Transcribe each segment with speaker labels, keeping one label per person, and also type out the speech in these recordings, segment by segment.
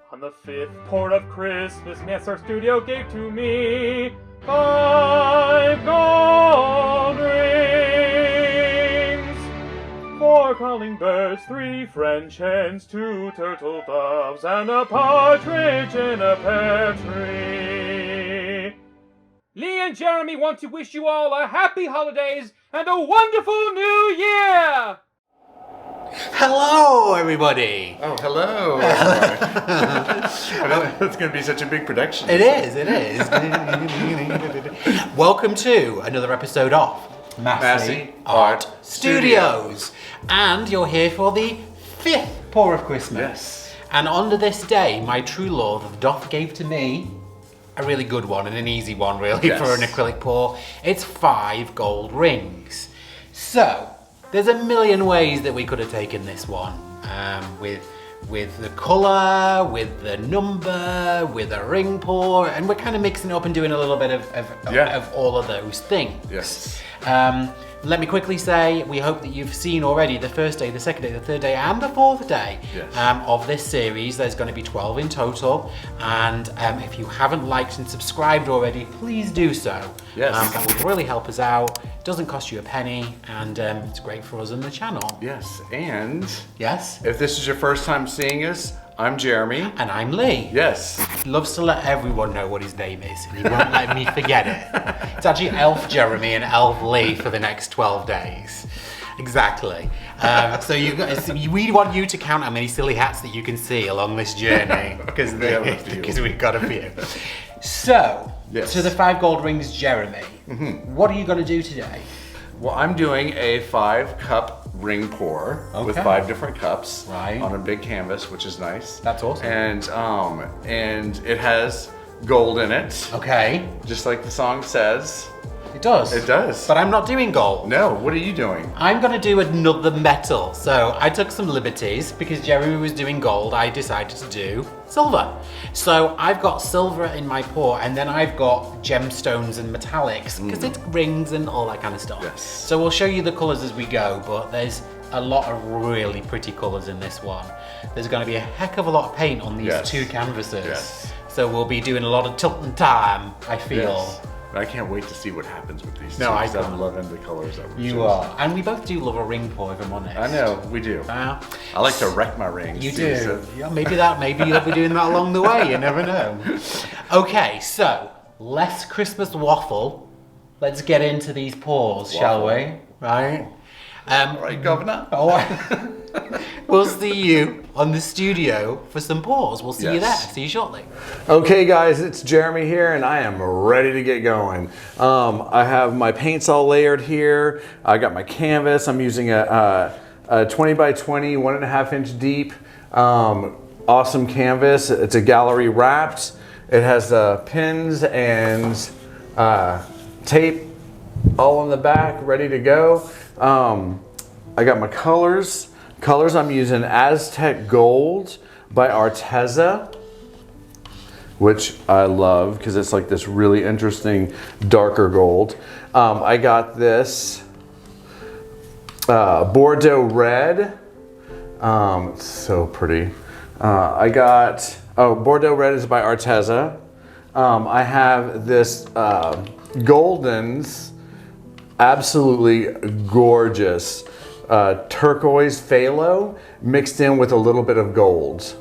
Speaker 1: On the 5th pour of Christmas, Masse Art Studio gave to me 5 gold rings, 4 calling birds, 3 French hens, 2 turtle doves, and a partridge in a pear tree. Lee and Jeremy want to wish you all a happy holidays and a wonderful new year!
Speaker 2: Hello, everybody!
Speaker 3: Oh, hello! It's going to be such a big production.
Speaker 2: It is. Welcome to another episode of Masse Art Studios. And you're here for the 5th pour of Christmas.
Speaker 3: Yes.
Speaker 2: And on this day, my true love, Doth gave to me a really good one and an easy one, really,
Speaker 3: Yes.
Speaker 2: for an acrylic pour. It's 5 gold rings. So, there's a million ways that we could have taken this one, with the colour, with the number, with a ring pour, and we're kind of mixing it up and doing a little bit of all of those things.
Speaker 3: Yes.
Speaker 2: Let me quickly say, we hope that you've seen already the first day, the second day, the third day, and the fourth day of this series. There's going to be 12 in total, and if you haven't liked and subscribed already, please do so.
Speaker 3: Yes.
Speaker 2: That would really help us out. It doesn't cost you a penny, and it's great for us on the channel.
Speaker 3: Yes, and
Speaker 2: Yes?
Speaker 3: if this is your first time seeing us, I'm Jeremy.
Speaker 2: And I'm Lee.
Speaker 3: Yes.
Speaker 2: He loves to let everyone know what his name is, and he won't let me forget it. It's actually Elf Jeremy and Elf Lee for the next 12 days. Exactly. So we want you to count how many silly hats that you can see along this journey, because we've got a few. So,
Speaker 3: Yes.
Speaker 2: to the 5 gold rings, Jeremy, what are you going to do today?
Speaker 3: Well, I'm doing a 5-cup ring pour with 5 different cups on a big canvas, which is nice.
Speaker 2: That's awesome.
Speaker 3: And it has gold in it.
Speaker 2: Okay.
Speaker 3: Just like the song says.
Speaker 2: It does.
Speaker 3: It does.
Speaker 2: But I'm not doing gold.
Speaker 3: No, what are you doing?
Speaker 2: I'm gonna do another metal. So I took some liberties because Jeremy was doing gold. I decided to do silver. So I've got silver in my pour, and then I've got gemstones and metallics because it's rings and all that kind of stuff.
Speaker 3: Yes.
Speaker 2: So we'll show you the colors as we go, but there's a lot of really pretty colors in this one. There's gonna be a heck of a lot of paint on these 2 canvases.
Speaker 3: Yes.
Speaker 2: So we'll be doing a lot of tilting time, I feel.
Speaker 3: Yes. I can't wait to see what happens with these.
Speaker 2: No, I can't.
Speaker 3: I'm loving the colors that we're
Speaker 2: You
Speaker 3: choosing.
Speaker 2: are. And we both do love a ring pour, if I'm honest.
Speaker 3: I know, we do. I like to wreck my rings.
Speaker 2: You
Speaker 3: too,
Speaker 2: do.
Speaker 3: so-
Speaker 2: Yeah, maybe you'll be doing that along the way. You never know. Okay, so less Christmas waffle. Let's get into these pours, shall we? Right.
Speaker 3: All right, Governor.
Speaker 2: We'll see you on the studio for some pours. We'll see you there. See you shortly.
Speaker 4: Okay guys, it's Jeremy here and I am ready to get going. I have my paints all layered here. I got my canvas. I'm using a 20 by 20, 1.5 inch deep, awesome canvas. It's a gallery wrapped. It has pins and tape all on the back, ready to go. I got my colors. I'm using Aztec Gold by Arteza, which I love because it's like this really interesting darker gold. I got this Bordeaux Red. It's so pretty. I got, Bordeaux Red is by Arteza. I have this Golden's absolutely gorgeous turquoise phthalo mixed in with a little bit of gold.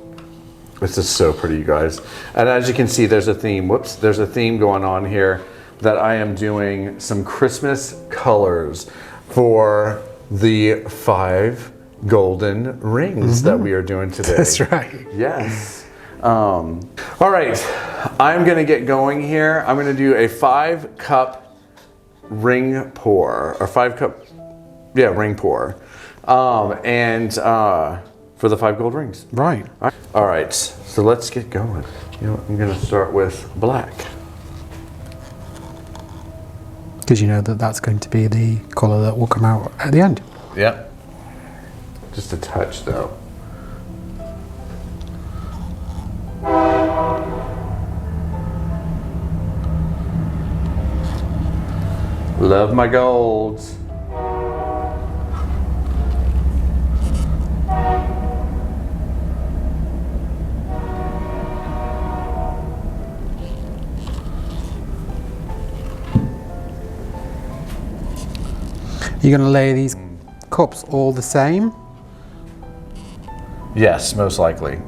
Speaker 4: This is so pretty, you guys. And as you can see, there's a theme. There's a theme going on here that I am doing some Christmas colors for the 5 golden rings that we are doing today.
Speaker 2: That's right.
Speaker 4: Yes. All right, I'm gonna get going here. I'm gonna do a 5-cup ring pour, or 5 cup, yeah, ring pour. For the 5 gold rings.
Speaker 5: Right.
Speaker 4: All right, so let's get going. You know, I'm gonna start with black.
Speaker 5: Because you know that that's going to be the colour that will come out at the end.
Speaker 4: Yep. Just a touch though. Love my golds.
Speaker 5: You're going to lay these cups all the same?
Speaker 4: Yes, most likely.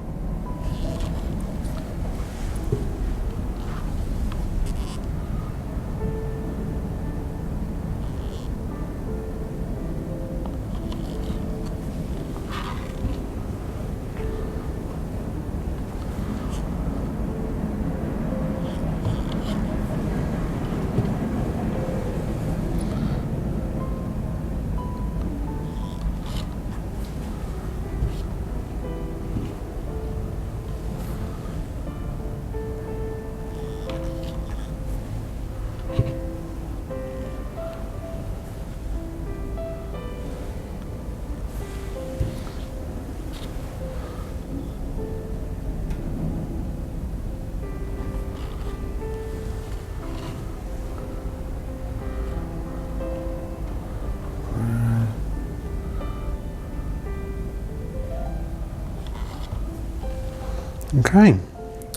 Speaker 5: Okay.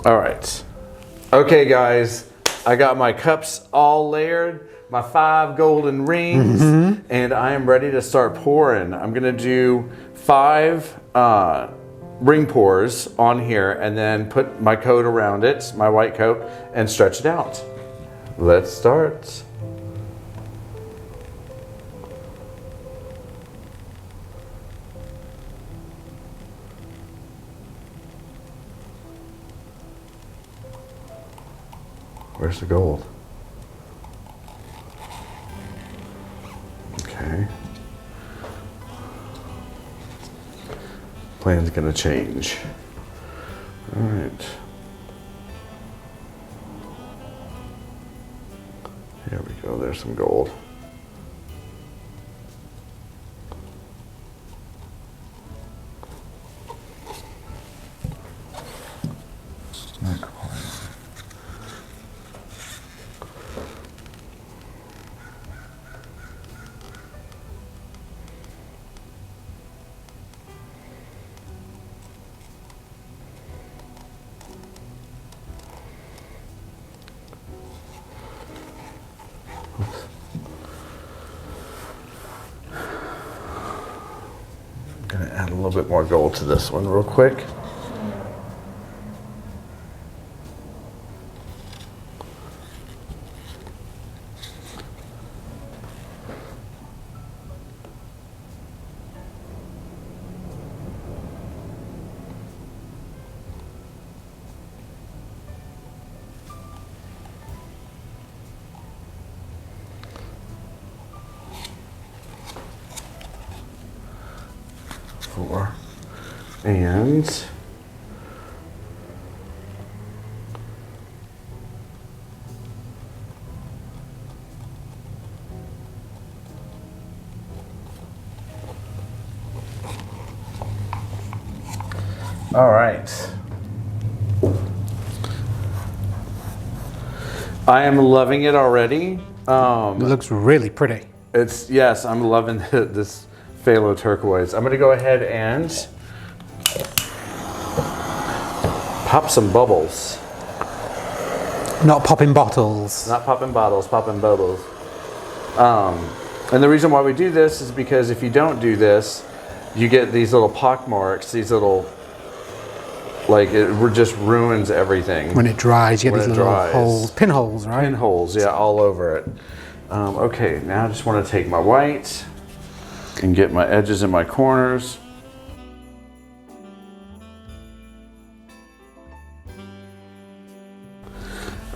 Speaker 4: All right. Okay, guys, I got my cups all layered, my 5 golden rings, and I am ready to start pouring. I'm gonna do 5 ring pours on here and then put my coat around it, my white coat, and stretch it out. Let's start. Where's the gold? Okay. Plan's gonna change. All right. Here we go, there's some gold. Gonna add a little bit more gold to this one real quick. And all right. I am loving it already.
Speaker 5: It looks really pretty.
Speaker 4: Yes, I'm loving this phthalo turquoise. I'm gonna go ahead and pop some bubbles.
Speaker 5: Not popping bottles.
Speaker 4: Not popping bottles, popping bubbles. And the reason why we do this is because if you don't do this, you get these little pock marks, these little, like, it just ruins everything.
Speaker 5: When it dries, you get these little holes, pinholes, right?
Speaker 4: Pinholes, yeah, all over it. Okay, now I just want to take my white and get my edges and my corners.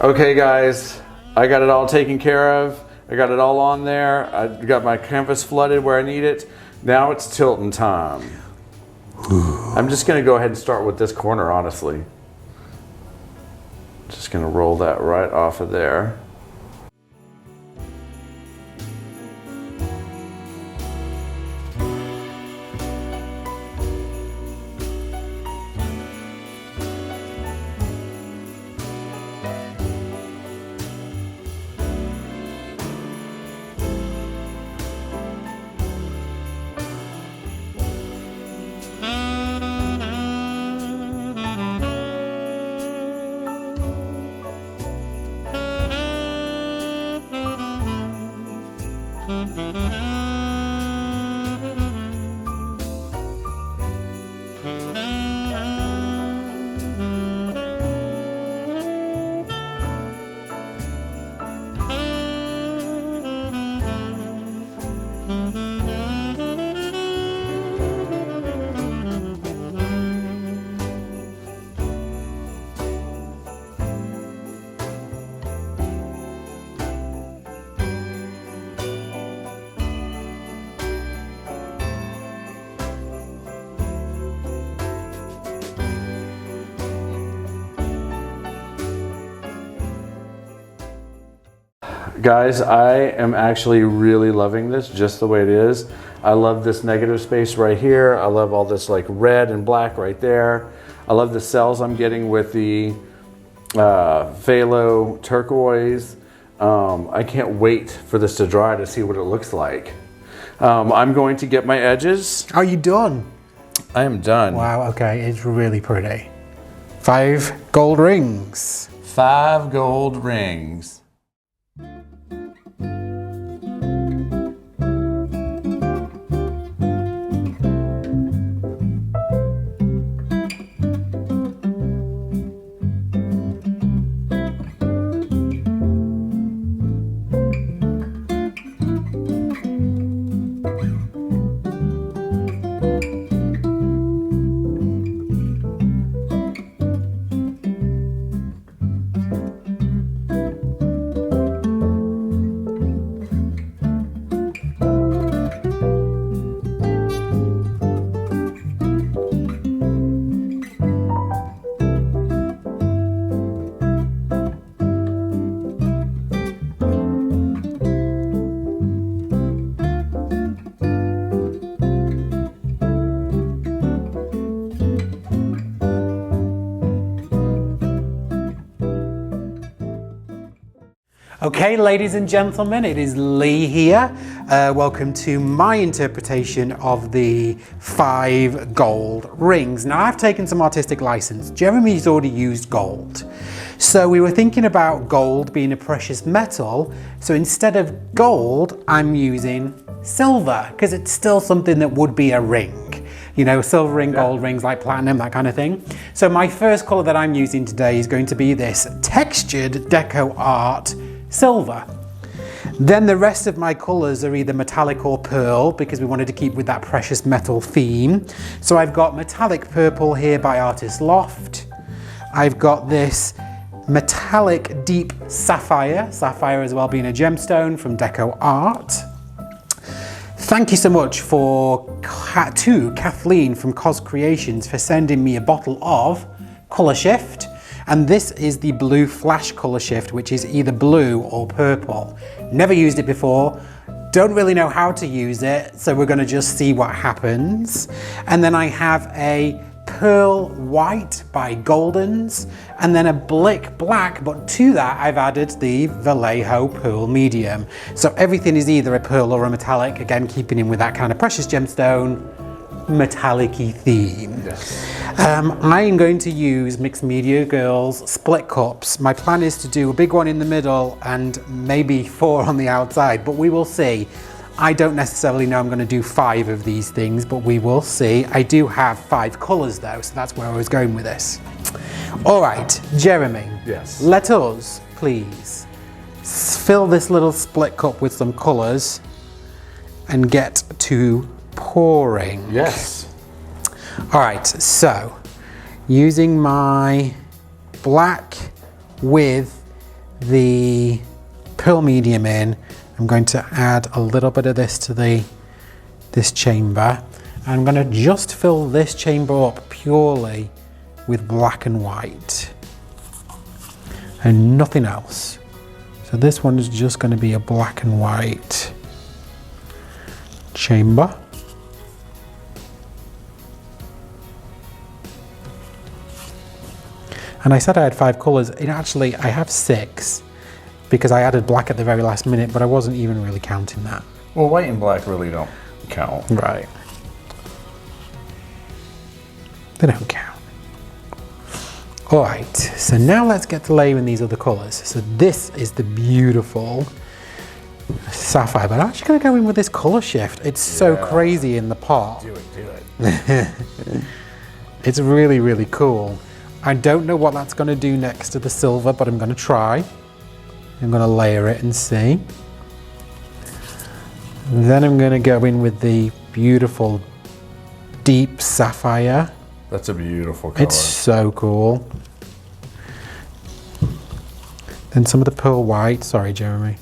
Speaker 4: Okay guys, I got it all taken care of. I got it all on there. I got my canvas flooded where I need it. Now it's tilting time. I'm just gonna go ahead and start with this corner, honestly. Just gonna roll that right off of there. Guys, I am actually really loving this just the way it is. I love this negative space right here. I love all this like red and black right there. I love the cells I'm getting with the phthalo turquoise. I can't wait for this to dry to see what it looks like. I'm going to get my edges.
Speaker 5: Are you done?
Speaker 4: I am done.
Speaker 5: Wow, okay, it's really pretty. 5 gold rings.
Speaker 4: 5 gold rings.
Speaker 5: Okay, ladies and gentlemen, it is Lee here. Welcome to my interpretation of the 5 gold rings. Now, I've taken some artistic license. Jeremy's already used gold. So we were thinking about gold being a precious metal. So instead of gold, I'm using silver, because it's still something that would be a ring. You know, silver ring, gold rings like platinum, that kind of thing. So my first color that I'm using today is going to be this textured Deco Art silver. Then the rest of my colors are either metallic or pearl, because we wanted to keep with that precious metal theme. So I've got metallic purple here by Artist Loft. I've got this metallic deep sapphire as well being a gemstone from Deco Art. Thank you so much to Kathleen from Cos Creations for sending me a bottle of Color Shift. And this is the blue flash color shift, which is either blue or purple. Never used it before, don't really know how to use it, so we're gonna just see what happens. And then I have a pearl white by Goldens, and then a Blick black, but to that I've added the Vallejo pearl medium. So everything is either a pearl or a metallic, again keeping in with that kind of precious gemstone, metallic-y theme.
Speaker 4: Yes.
Speaker 5: I'm going to use Mixed Media Girls split cups. My plan is to do a big one in the middle and maybe 4 on the outside, but we will see. I don't necessarily know I'm going to do 5 of these things, but we will see. I do have 5 colors though, so that's where I was going with this. All right, Jeremy.
Speaker 4: Yes.
Speaker 5: Let us, please, fill this little split cup with some colors and get to pouring.
Speaker 4: Yes.
Speaker 5: All right, so using my black with the pearl medium in, I'm going to add a little bit of this to this chamber. I'm going to just fill this chamber up purely with black and white and nothing else. So this one is just going to be a black and white chamber. And I said I had 5 colours, and actually I have 6 because I added black at the very last minute, but I wasn't even really counting that.
Speaker 4: Well, white and black really don't count.
Speaker 5: Right. They don't count. All right, so now let's get to layering these other colours. So this is the beautiful sapphire, but I'm actually going to go in with this colour shift. It's so crazy in the pot.
Speaker 4: Do it.
Speaker 5: It's really, really cool. I don't know what that's going to do next to the silver, but I'm going to try. I'm going to layer it and see. Then I'm going to go in with the beautiful deep sapphire.
Speaker 4: That's a beautiful color.
Speaker 5: It's so cool. Then some of the pearl white. Sorry, Jeremy.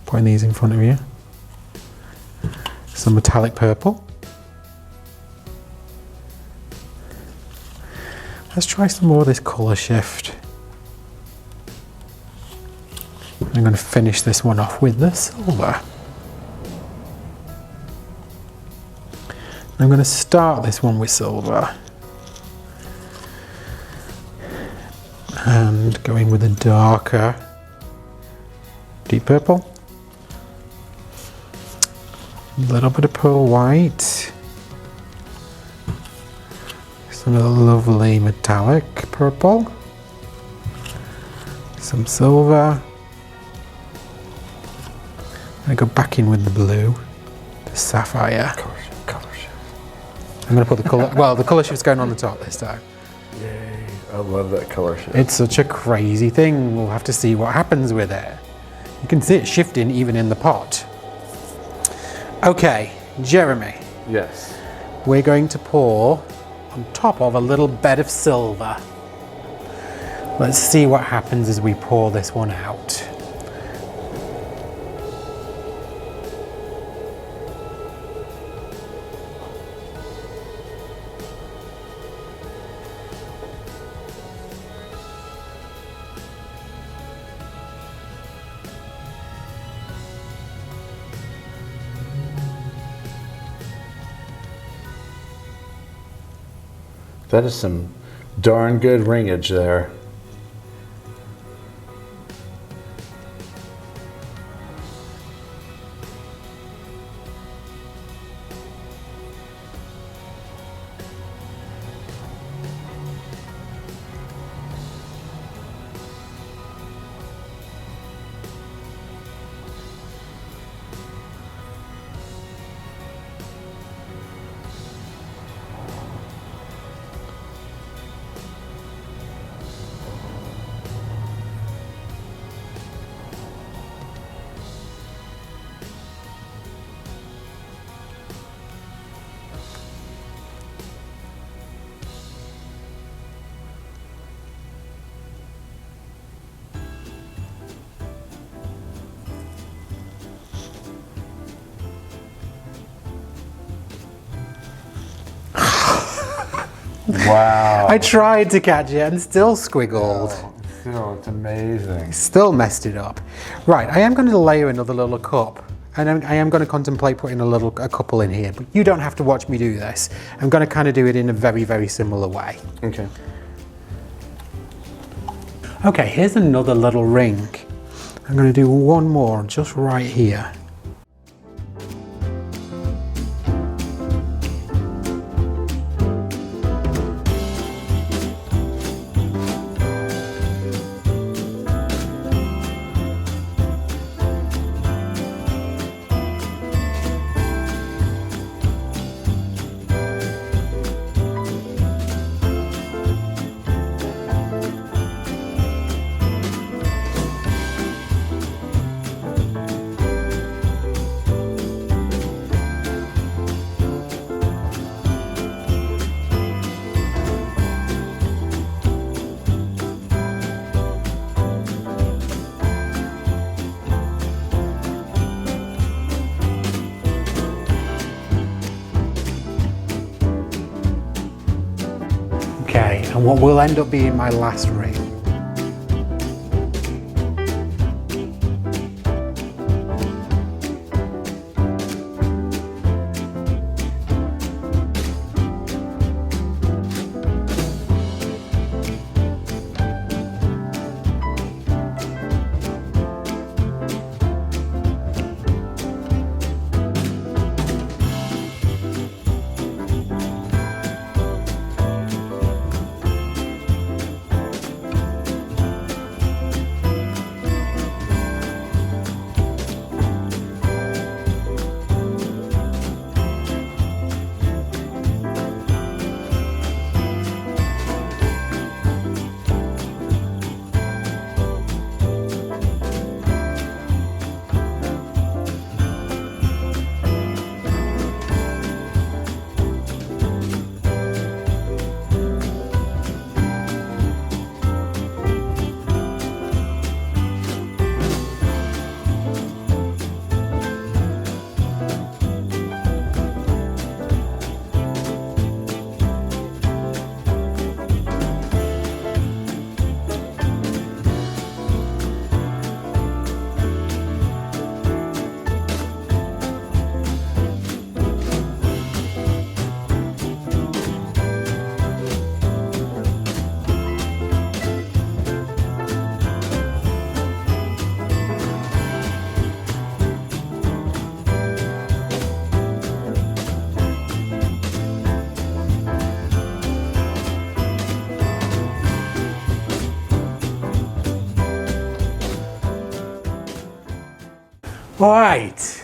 Speaker 5: Putting these in front of you. Some metallic purple. Let's try some more of this colour shift. I'm going to finish this one off with the silver. I'm going to start this one with silver. And go in with a darker deep purple. A little bit of pearl white. Some lovely metallic purple. Some silver. I go back in with the blue, the sapphire.
Speaker 4: Color shift.
Speaker 5: I'm going to put the colour, well, the colour shift's going on the top this time.
Speaker 4: Yay, I love that color shift.
Speaker 5: It's such a crazy thing. We'll have to see what happens with it. You can see it shifting even in the pot. Okay, Jeremy.
Speaker 4: Yes.
Speaker 5: We're going to pour on top of a little bed of silver. Let's see what happens as we pour this one out.
Speaker 4: That is some darn good ringage there. Wow.
Speaker 5: I tried to catch it and still squiggled.
Speaker 4: Still, it's amazing.
Speaker 5: Still messed it up. Right, I am going to layer another little cup. And I am going to contemplate putting a couple in here, but you don't have to watch me do this. I'm going to kind of do it in a very, very similar way.
Speaker 4: Okay.
Speaker 5: Okay, here's another little ring. I'm going to do one more just right here. and what will end up being my last ring. Right,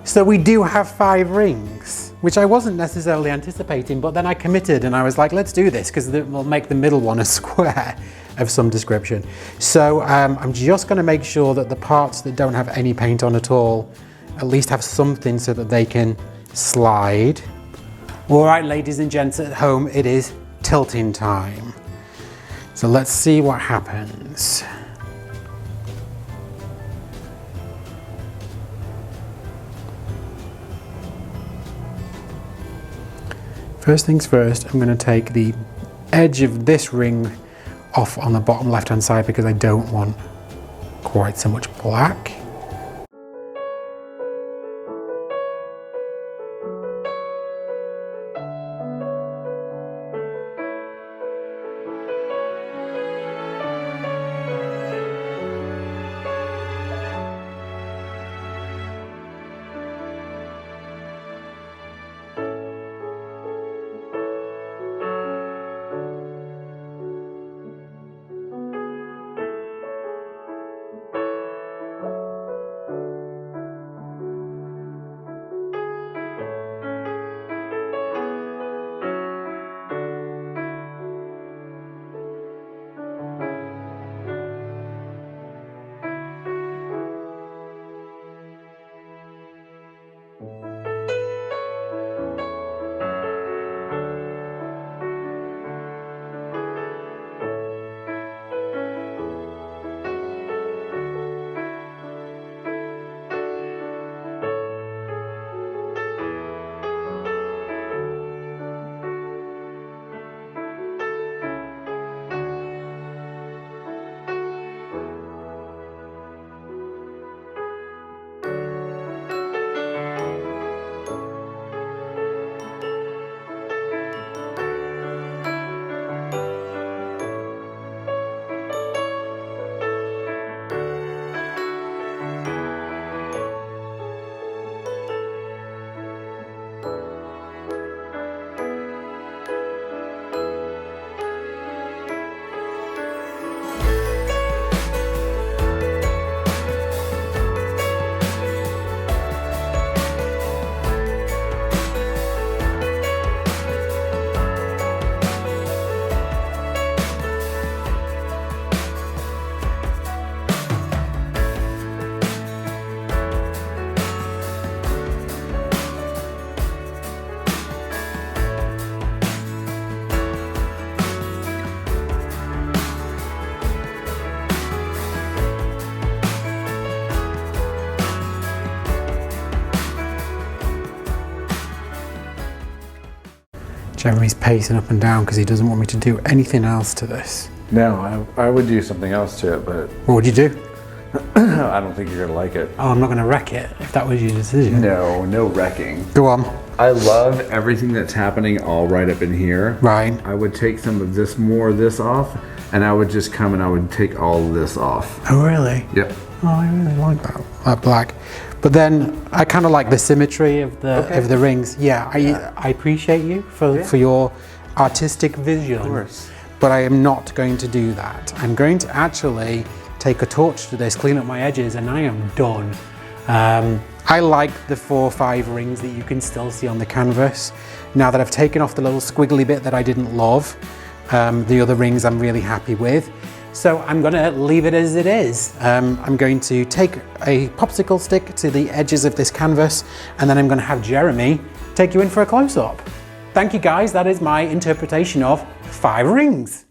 Speaker 5: so we do have 5 rings, which I wasn't necessarily anticipating, but then I committed and I was like, let's do this because we'll make the middle one a square of some description. So I'm just going to make sure that the parts that don't have any paint on at all at least have something so that they can slide. All right, ladies and gents at home, it is tilting time. So let's see what happens. First things first, I'm going to take the edge of this ring off on the bottom left hand side because I don't want quite so much black. Jeremy's pacing up and down because he doesn't want me to do anything else to this.
Speaker 4: No, I would do something else to it, but
Speaker 5: What would you do?
Speaker 4: I don't think you're gonna like it.
Speaker 5: Oh, I'm not going to wreck it if that was your decision.
Speaker 4: No wrecking.
Speaker 5: Go on.
Speaker 4: I love everything that's happening all right up in here.
Speaker 5: Right.
Speaker 4: I would take some of this, more of this off, and I would just come and I would take all of this off.
Speaker 5: Oh, really?
Speaker 4: Yep.
Speaker 5: Oh, I really like that black. But then I kind of like the symmetry of the rings. Yeah, I appreciate you for your artistic vision. Of course. But I am not going to do that. I'm going to actually take a torch to this, clean up my edges, and I am done. I like the 4 or 5 rings that you can still see on the canvas. Now that I've taken off the little squiggly bit that I didn't love, the other rings I'm really happy with. So I'm gonna leave it as it is. I'm going to take a popsicle stick to the edges of this canvas, and then I'm gonna have Jeremy take you in for a close-up. Thank you guys, that is my interpretation of 5 rings.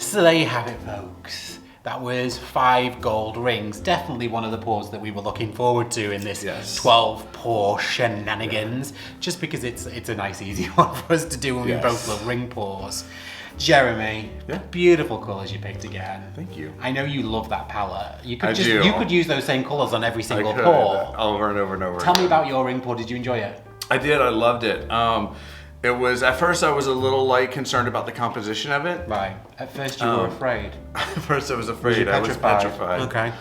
Speaker 2: So there you have it, folks. That was 5 gold rings. Definitely one of the pours that we were looking forward to in this 12 pour shenanigans. Just because it's a nice easy one for us to do when we both love ring pours. Jeremy, beautiful colours you picked again.
Speaker 3: Thank you.
Speaker 2: I know you love that palette. You could
Speaker 3: do.
Speaker 2: You could use those same colours on every single
Speaker 3: I could,
Speaker 2: pour.
Speaker 3: over and over and over.
Speaker 2: Tell me about your ring pour. Did you enjoy it?
Speaker 3: I did. I loved it. It was, at first I was a little concerned about the composition of it.
Speaker 2: Right. At first you were afraid.
Speaker 3: At first I was afraid. I was petrified.
Speaker 2: Okay.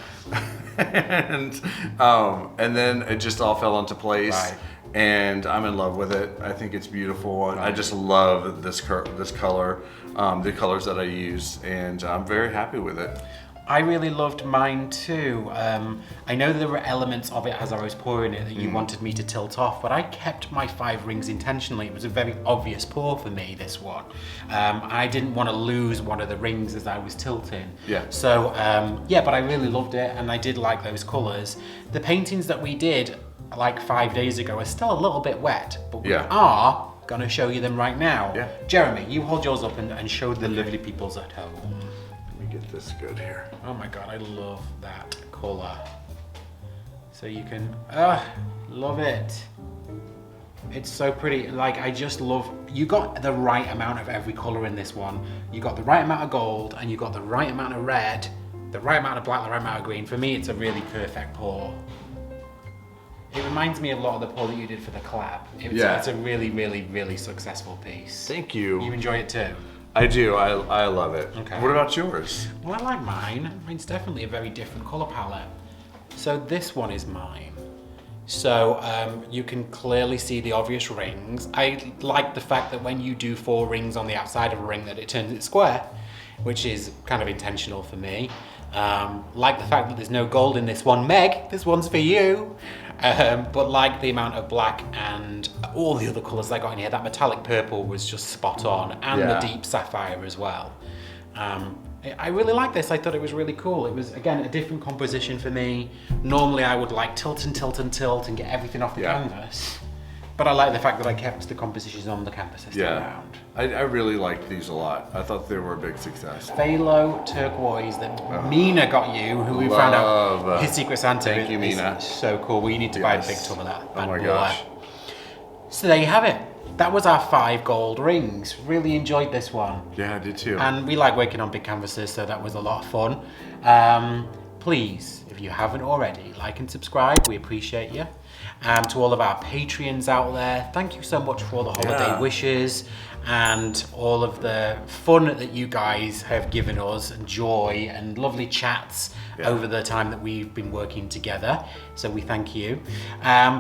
Speaker 3: and then it just all fell into place.
Speaker 2: Right.
Speaker 3: And I'm in love with it. I think it's beautiful. Right. I just love this color, the colors that I use, and I'm very happy with it.
Speaker 2: I really loved mine too. I know there were elements of it as I was pouring it that you wanted me to tilt off, but I kept my 5 rings intentionally. It was a very obvious pour for me, this one. I didn't want to lose one of the rings as I was tilting.
Speaker 3: Yeah.
Speaker 2: So, but I really loved it, and I did like those colours. The paintings that we did like 5 days ago are still a little bit wet, but we are going to show you them right now.
Speaker 3: Yeah.
Speaker 2: Jeremy, you hold yours up and show the lovely peoples at home.
Speaker 3: Get this good here.
Speaker 2: Oh my god, I love that colour. So you can, love it. It's so pretty. Like, I just love, you got the right amount of every colour in this one. You got the right amount of gold, and you got the right amount of red, the right amount of black, the right amount of green. For me, it's a really perfect pour. It reminds me a lot of the pour that you did for the collab. It's a really, really, really successful piece.
Speaker 3: Thank you.
Speaker 2: You enjoy it too?
Speaker 3: I do. I love it.
Speaker 2: Okay.
Speaker 3: What about yours?
Speaker 2: Well, I like mine. Mine's definitely a very different colour palette. So this one is mine. So you can clearly see the obvious rings. I like the fact that when you do 4 rings on the outside of a ring that it turns it square, which is kind of intentional for me. Like the fact that there's no gold in this one. Meg, this one's for you. But like the amount of black and all the other colours I got in here, that metallic purple was just spot on, and the deep sapphire as well. I really like this. I thought it was really cool. It was, again, a different composition for me. Normally I would like tilt and tilt and tilt and get everything off the canvas. But I like the fact that I kept the compositions on the canvas this time around.
Speaker 3: I really liked these a lot. I thought they were a big success.
Speaker 2: Phthalo turquoise that Mina got you, who we found out his Secret Santa.
Speaker 3: Thank you, Mina.
Speaker 2: So cool. We need to buy a big tub of that.
Speaker 3: Oh my gosh.
Speaker 2: So there you have it. That was our 5 gold rings. Really enjoyed this one.
Speaker 3: Yeah, I did too.
Speaker 2: And we like working on big canvases, so that was a lot of fun. please, if you haven't already, like and subscribe. We appreciate you. To all of our Patreons out there, thank you so much for all the holiday wishes and all of the fun that you guys have given us, and joy and lovely chats over the time that we've been working together. So we thank you.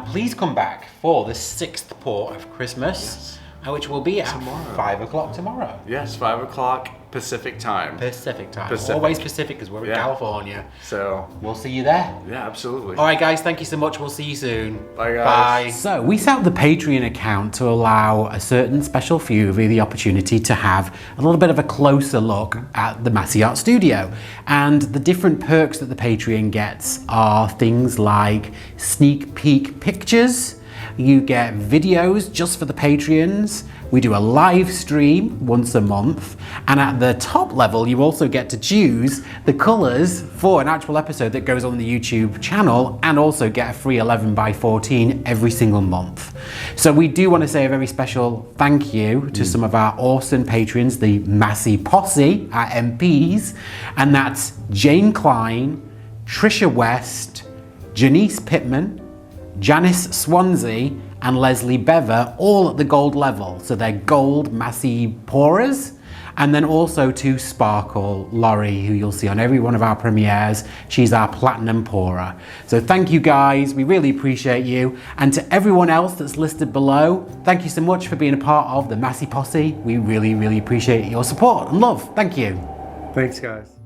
Speaker 2: Please come back for the 6th pour of Christmas, which will be at 5 o'clock tomorrow.
Speaker 3: Yes, 5 o'clock Pacific time.
Speaker 2: Pacific time. Always Pacific, because we're in California.
Speaker 3: So
Speaker 2: we'll see you there.
Speaker 3: yeah, absolutely.
Speaker 2: All right, guys, thank you so much. We'll see you soon.
Speaker 3: Bye, guys.
Speaker 2: Bye.
Speaker 5: So we set up the Patreon account to allow a certain special few of you the opportunity to have a little bit of a closer look at the Masse Art Studio. And the different perks that the Patreon gets are things like sneak peek pictures. You get videos just for the Patreons. We do a live stream once a month. And at the top level, you also get to choose the colors for an actual episode that goes on the YouTube channel, and also get a free 11x14 every single month. So we do want to say a very special thank you to some of our awesome patrons, the Masse Posse, our MPs, and that's Jane Klein, Trisha West, Janice Pittman, Janice Swansea, and Leslie Bever, all at the gold level. So they're gold Masse pourers. And then also to Sparkle Laurie, who you'll see on every one of our premieres. She's our platinum pourer. So thank you guys, we really appreciate you. And to everyone else that's listed below, thank you so much for being a part of the Masse Posse. We really, really appreciate your support and love. Thank you.
Speaker 4: Thanks, guys.